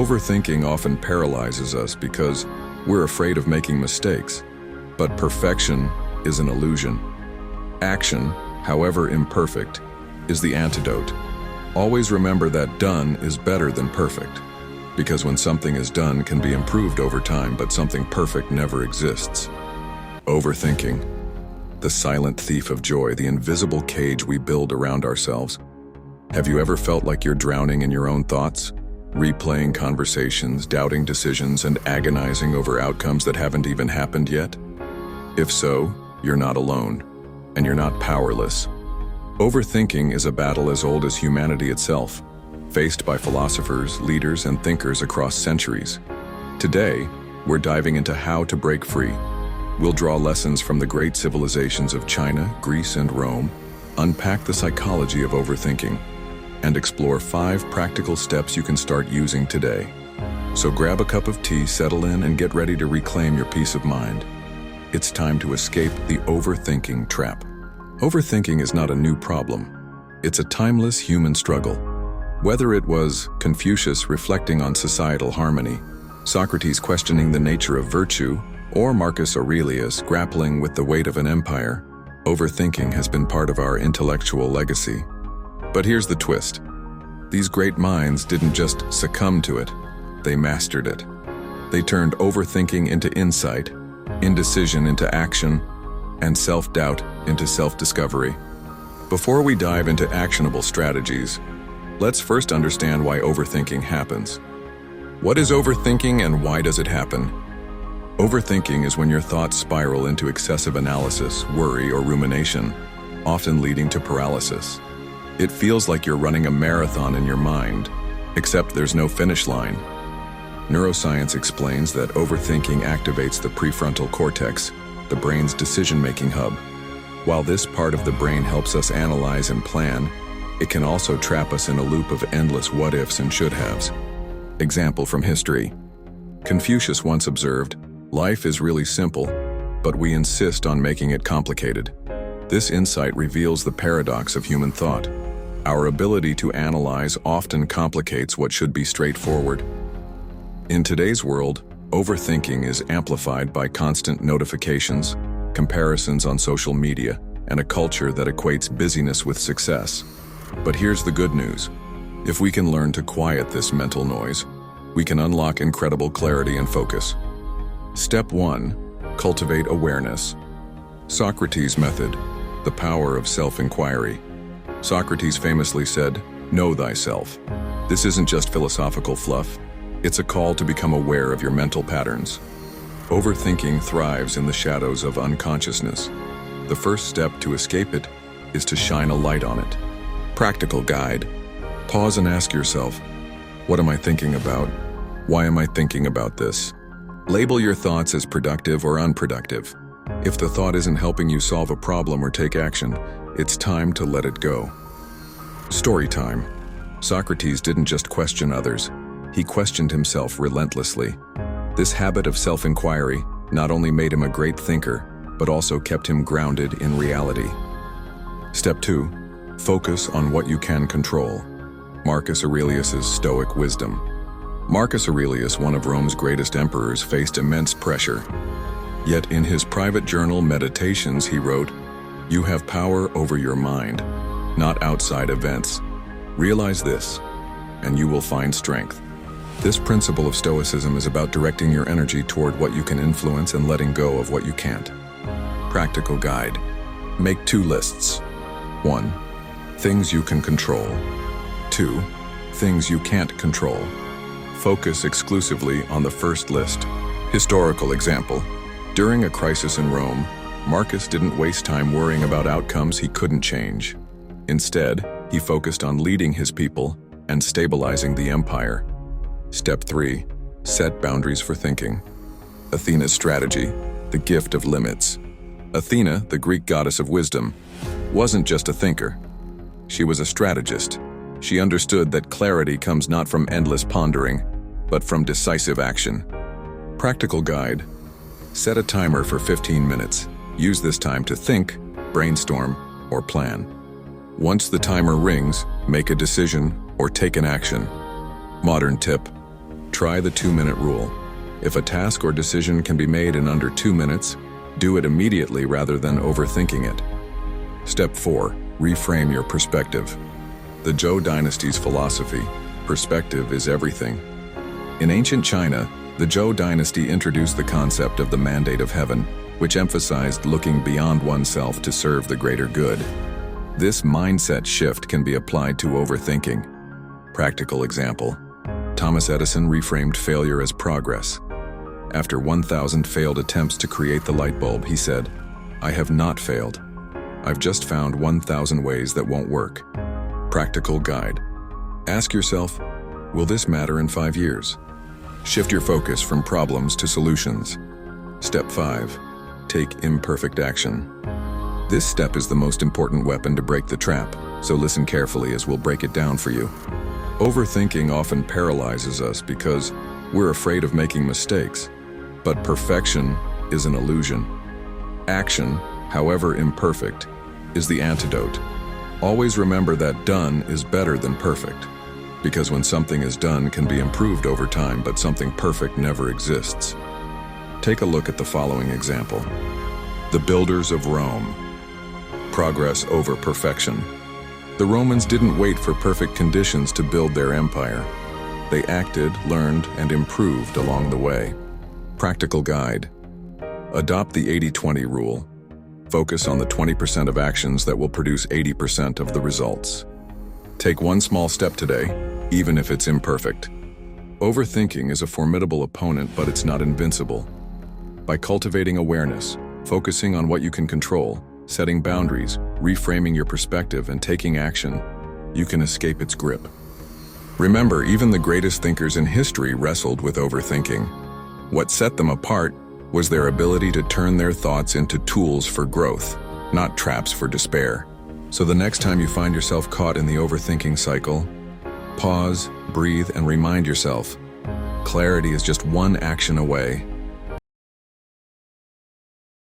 Overthinking often paralyzes us because we're afraid of making mistakes. But perfection is an illusion. Action, however imperfect, is the antidote. Always remember that done is better than perfect. Because when something is done can be improved over time, but something perfect never exists. Overthinking, the silent thief of joy, the invisible cage we build around ourselves. Have you ever felt like you're drowning in your own thoughts? Replaying conversations, doubting decisions, and agonizing over outcomes that haven't even happened yet? If so, you're not alone, and you're not powerless. Overthinking is a battle as old as humanity itself, faced by philosophers, leaders, and thinkers across centuries. Today, we're diving into how to break free. We'll draw lessons from the great civilizations of China, Greece, and Rome, unpack the psychology of overthinking, and explore 5 practical steps you can start using today. So grab a cup of tea, settle in, and get ready to reclaim your peace of mind. It's time to escape the overthinking trap. Overthinking is not a new problem. It's a timeless human struggle. Whether it was Confucius reflecting on societal harmony, Socrates questioning the nature of virtue, or Marcus Aurelius grappling with the weight of an empire, overthinking has been part of our intellectual legacy. But here's the twist. These great minds didn't just succumb to it, they mastered it. They turned overthinking into insight, indecision into action, and self-doubt into self-discovery. Before we dive into actionable strategies, let's first understand why overthinking happens. What is overthinking and why does it happen? Overthinking is when your thoughts spiral into excessive analysis, worry, or rumination, often leading to paralysis. It feels like you're running a marathon in your mind, except there's no finish line. Neuroscience explains that overthinking activates the prefrontal cortex, the brain's decision-making hub. While this part of the brain helps us analyze and plan, it can also trap us in a loop of endless what-ifs and should-haves. Example from history. Confucius once observed, "Life is really simple, but we insist on making it complicated." This insight reveals the paradox of human thought. Our ability to analyze often complicates what should be straightforward. In today's world, overthinking is amplified by constant notifications, comparisons on social media, and a culture that equates busyness with success. But here's the good news. If we can learn to quiet this mental noise, we can unlock incredible clarity and focus. Step 1. Cultivate awareness. Socrates' method, the power of self-inquiry. Socrates famously said, "Know thyself." This isn't just philosophical fluff. It's a call to become aware of your mental patterns. Overthinking thrives in the shadows of unconsciousness. The first step to escape it is to shine a light on it. Practical guide. Pause and ask yourself, what am I thinking about? Why am I thinking about this? Label your thoughts as productive or unproductive. If the thought isn't helping you solve a problem or take action, it's time to let it go. Story time. Socrates didn't just question others, he questioned himself relentlessly. This habit of self-inquiry not only made him a great thinker, but also kept him grounded in reality. Step 2. Focus on what you can control. Marcus Aurelius' Stoic wisdom. Marcus Aurelius, one of Rome's greatest emperors, faced immense pressure. Yet in his private journal Meditations he wrote, "You have power over your mind, not outside events. Realize this, and you will find strength." This principle of Stoicism is about directing your energy toward what you can influence and letting go of what you can't. Practical guide. Make 2 lists. 1. Things you can control. 2. Things you can't control. Focus exclusively on the first list. Historical example. During a crisis in Rome, Marcus didn't waste time worrying about outcomes he couldn't change. Instead, he focused on leading his people and stabilizing the empire. Step 3. Set boundaries for thinking. Athena's strategy, the gift of limits. Athena, the Greek goddess of wisdom, wasn't just a thinker. She was a strategist. She understood that clarity comes not from endless pondering, but from decisive action. Practical guide. Set a timer for 15 minutes. Use this time to think, brainstorm, or plan. Once the timer rings, make a decision or take an action. Modern tip. Try the 2-minute rule. If a task or decision can be made in under 2 minutes, do it immediately rather than overthinking it. Step 4. Reframe your perspective. The Zhou dynasty's philosophy, perspective is everything. In ancient China, the Zhou dynasty introduced the concept of the mandate of heaven, which emphasized looking beyond oneself to serve the greater good. This mindset shift can be applied to overthinking. Practical example: Thomas Edison reframed failure as progress. After 1,000 failed attempts to create the light bulb, he said, "I have not failed. I've just found 1,000 ways that won't work." Practical guide. Ask yourself, will this matter in 5 years? Shift your focus from problems to solutions. Step 5. Take imperfect action. This step is the most important weapon to break the trap, so listen carefully as we'll break it down for you. Overthinking often paralyzes us because we're afraid of making mistakes, but perfection is an illusion. Action, however imperfect, is the antidote. Always remember that done is better than perfect, because when something is done can be improved over time, but something perfect never exists. Take a look at the following example. The builders of Rome. Progress over perfection. The Romans didn't wait for perfect conditions to build their empire. They acted, learned, and improved along the way. Practical guide. Adopt the 80-20 rule. Focus on the 20% of actions that will produce 80% of the results. Take one small step today, even if it's imperfect. Overthinking is a formidable opponent, but it's not invincible. By cultivating awareness, focusing on what you can control, setting boundaries, reframing your perspective, and taking action, you can escape its grip. Remember, even the greatest thinkers in history wrestled with overthinking. What set them apart was their ability to turn their thoughts into tools for growth, not traps for despair. So the next time you find yourself caught in the overthinking cycle, pause, breathe, and remind yourself, clarity is just one action away.